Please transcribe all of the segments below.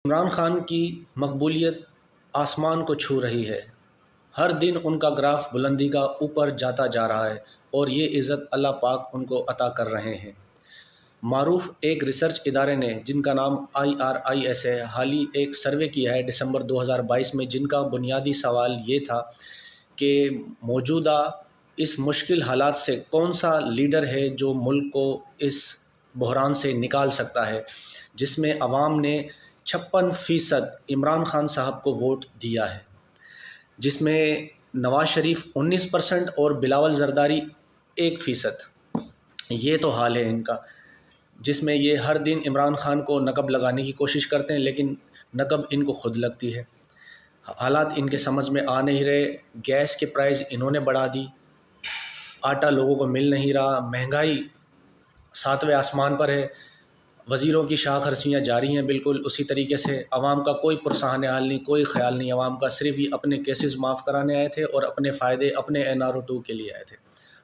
عمران خان کی مقبولیت آسمان کو چھو رہی ہے۔ ہر دن ان کا گراف بلندی کا اوپر جاتا جا رہا ہے اور یہ عزت اللہ پاک ان کو عطا کر رہے ہیں۔ معروف ایک ریسرچ ادارے نے جن کا نام IRIS ہے، حال ہی ایک سروے کیا ہے دسمبر 2022 میں، جن کا بنیادی سوال یہ تھا کہ موجودہ اس مشکل حالات سے کون سا لیڈر ہے جو ملک کو اس بحران سے نکال سکتا ہے، جس میں عوام نے 56% عمران خان صاحب کو ووٹ دیا ہے، جس میں نواز شریف 19% اور بلاول زرداری 1%۔ یہ تو حال ہے ان کا، جس میں یہ ہر دن عمران خان کو نقب لگانے کی کوشش کرتے ہیں، لیکن نقب ان کو خود لگتی ہے۔ حالات ان کے سمجھ میں آ نہیں رہے۔ گیس کے پرائز انہوں نے بڑھا دی، آٹا لوگوں کو مل نہیں رہا، مہنگائی 7ویں آسمان پر ہے، وزیروں کی شاہ خرچیاں جاری ہیں بالکل اسی طریقے سے۔ عوام کا کوئی پرسان حال نہیں، کوئی خیال نہیں عوام کا، صرف یہ اپنے کیسز معاف کرانے آئے تھے اور اپنے فائدے اپنے NRO2 کے لیے آئے تھے۔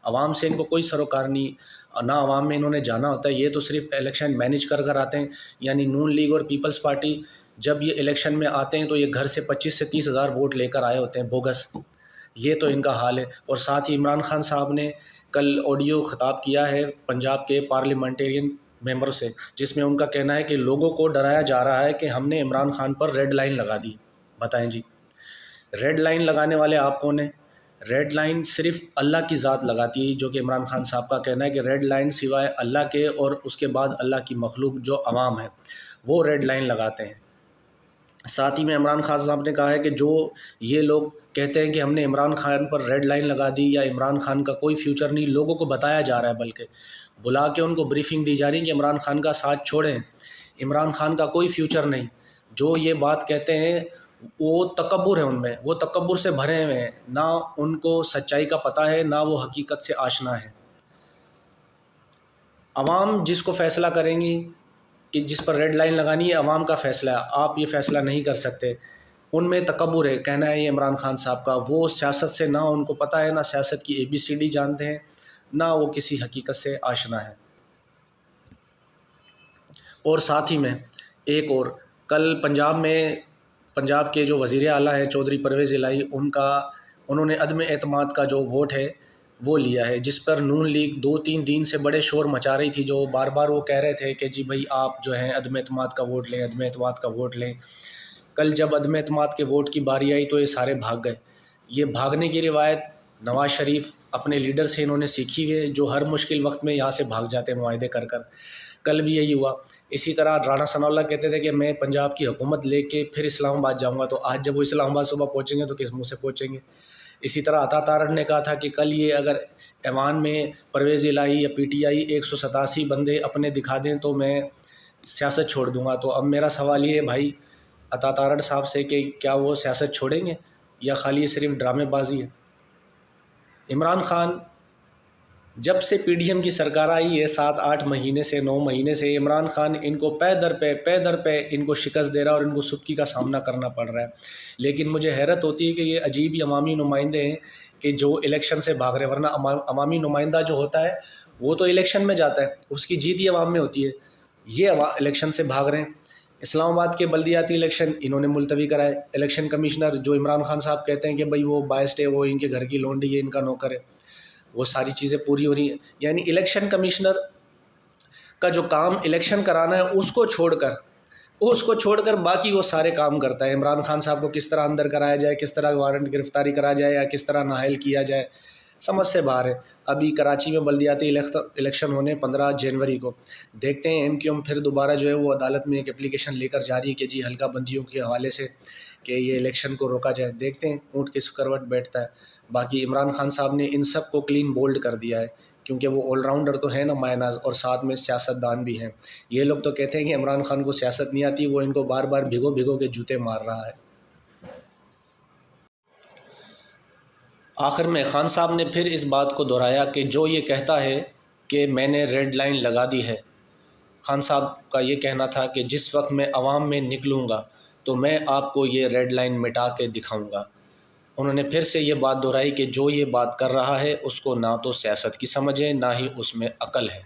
عوام سے ان کو کوئی سروکار نہیں، نہ عوام میں انہوں نے جانا ہوتا ہے، یہ تو صرف الیکشن مینیج کر آتے ہیں۔ یعنی نون لیگ اور پیپلز پارٹی جب یہ الیکشن میں آتے ہیں تو یہ گھر سے 25 سے 30 ہزار ووٹ لے کر آئے ہوتے ہیں بوگس۔ یہ تو ان کا حال ہے۔ اور ساتھ ہی عمران خان صاحب نے کل آڈیو خطاب کیا ہے پنجاب کے پارلیمنٹرین ممبروں سے، جس میں ان کا کہنا ہے کہ لوگوں کو ڈرایا جا رہا ہے کہ ہم نے عمران خان پر ریڈ لائن لگا دی۔ بتائیں جی، ریڈ لائن لگانے والے آپ کون ہیں؟ ریڈ لائن صرف اللہ کی ذات لگاتی ہے، جو کہ عمران خان صاحب کا کہنا ہے کہ ریڈ لائن سوائے اللہ کے اور اس کے بعد اللہ کی مخلوق جو عوام ہے وہ ریڈ لائن لگاتے ہیں۔ ساتھ ہی میں عمران خان صاحب نے کہا ہے کہ جو یہ لوگ کہتے ہیں کہ ہم نے عمران خان پر ریڈ لائن لگا دی یا عمران خان کا کوئی فیوچر نہیں، لوگوں کو بتایا جا رہا ہے، بلکہ بلا کے ان کو بریفنگ دی جا رہی ہے کہ عمران خان کا ساتھ چھوڑیں، عمران خان کا کوئی فیوچر نہیں۔ جو یہ بات کہتے ہیں وہ تکبر ہے، ان میں وہ تکبر سے بھرے ہوئے ہیں، نہ ان کو سچائی کا پتہ ہے، نہ وہ حقیقت سے آشنا ہے۔ عوام جس کو فیصلہ کریں گی کہ جس پر ریڈ لائن لگانی ہے، عوام کا فیصلہ ہے، آپ یہ فیصلہ نہیں کر سکتے۔ ان میں تکبر ہے، کہنا ہے یہ عمران خان صاحب کا، وہ سیاست سے نہ ان کو پتہ ہے، نہ سیاست کی ABCD جانتے ہیں، نہ وہ کسی حقیقت سے آشنا ہے۔ اور ساتھ ہی میں ایک اور، کل پنجاب کے جو وزیر اعلیٰ ہیں چودھری پرویز الہی، انہوں نے عدم اعتماد کا جو ووٹ ہے وہ لیا ہے، جس پر نون لیگ 2-3 دن سے بڑے شور مچا رہی تھی، جو بار بار وہ کہہ رہے تھے کہ جی بھائی آپ جو ہیں عدم اعتماد کا ووٹ لیں، عدم اعتماد کا ووٹ لیں۔ کل جب عدم اعتماد کے ووٹ کی باری آئی تو یہ سارے بھاگ گئے۔ یہ بھاگنے کی روایت نواز شریف اپنے لیڈر سے انہوں نے سیکھی ہے، جو ہر مشکل وقت میں یہاں سے بھاگ جاتے ہیں معاہدے کر کر۔ کل بھی یہی ہوا۔ اسی طرح رانا ثناء اللہ کہتے تھے کہ میں پنجاب کی حکومت لے کے پھر اسلام آباد جاؤں گا، تو آج جب وہ اسلام آباد صبح پہنچیں گے تو کس منہ سے پہنچیں گے؟ اسی طرح عطا تارڑ نے کہا تھا کہ کل یہ اگر ایوان میں پرویز الہی یا PTI 187 بندے اپنے دکھا دیں تو میں سیاست چھوڑ دوں گا۔ تو اب میرا سوال یہ ہے بھائی عطا تارڑ صاحب سے کہ کیا وہ سیاست چھوڑیں گے یا خالی یہ صرف ڈرامے بازی ہے؟ عمران خان جب سے PDM کی سرکار آئی ہے 7-8 مہینے سے 9 مہینے سے، عمران خان ان کو پے در پہ ان کو شکست دے رہا ہے اور ان کو سبکی کا سامنا کرنا پڑ رہا ہے۔ لیکن مجھے حیرت ہوتی ہے کہ یہ عجیب ہی عوامی نمائندے ہیں کہ جو الیکشن سے بھاگ رہے، ورنہ عوامی نمائندہ جو ہوتا ہے وہ تو الیکشن میں جاتا ہے، اس کی جیت ہی عوام میں ہوتی ہے۔ یہ الیکشن سے بھاگ رہے ہیں۔ اسلام آباد کے بلدیاتی الیکشن انہوں نے ملتوی کرائے۔ الیکشن کمشنر جو عمران خان صاحب کہتے ہیں کہ بھائی وہ بائسڈ ہے، وہ ان کے گھر کی لونڈی ہے، ان کا نوکر ہے، وہ ساری چیزیں پوری ہو رہی ہیں۔ یعنی الیکشن کمشنر کا جو کام الیکشن کرانا ہے اس کو چھوڑ کر باقی وہ سارے کام کرتا ہے۔ عمران خان صاحب کو کس طرح اندر کرایا جائے، کس طرح وارنٹ گرفتاری کرا جائے یا کس طرح نااہل کیا جائے، سمجھ سے باہر ہے۔ ابھی کراچی میں بلدیاتی الیکشن ہونے 15 جنوری کو، دیکھتے ہیں MQM پھر دوبارہ جو ہے وہ عدالت میں ایک اپلیکیشن لے کر جا رہی ہے کہ جی حلقہ بندیوں کے حوالے سے کہ یہ الیکشن کو روکا جائے۔ دیکھتے ہیں اونٹ کس کروٹ بیٹھتا ہے۔ باقی عمران خان صاحب نے ان سب کو کلین بولڈ کر دیا ہے، کیونکہ وہ آل راؤنڈر تو ہیں نا مایہ ناز، اور ساتھ میں سیاست دان بھی ہیں۔ یہ لوگ تو کہتے ہیں کہ عمران خان کو سیاست نہیں آتی، وہ ان کو بار بار بھگو کے جوتے مار رہا ہے۔ آخر میں خان صاحب نے پھر اس بات کو دہرایا کہ جو یہ کہتا ہے کہ میں نے ریڈ لائن لگا دی ہے، خان صاحب کا یہ کہنا تھا کہ جس وقت میں عوام میں نکلوں گا تو میں آپ کو یہ ریڈ لائن مٹا کے دکھاؤں گا۔ انہوں نے پھر سے یہ بات دہرائی کہ جو یہ بات کر رہا ہے اس کو نہ تو سیاست کی سمجھ ہے، نہ ہی اس میں عقل ہے۔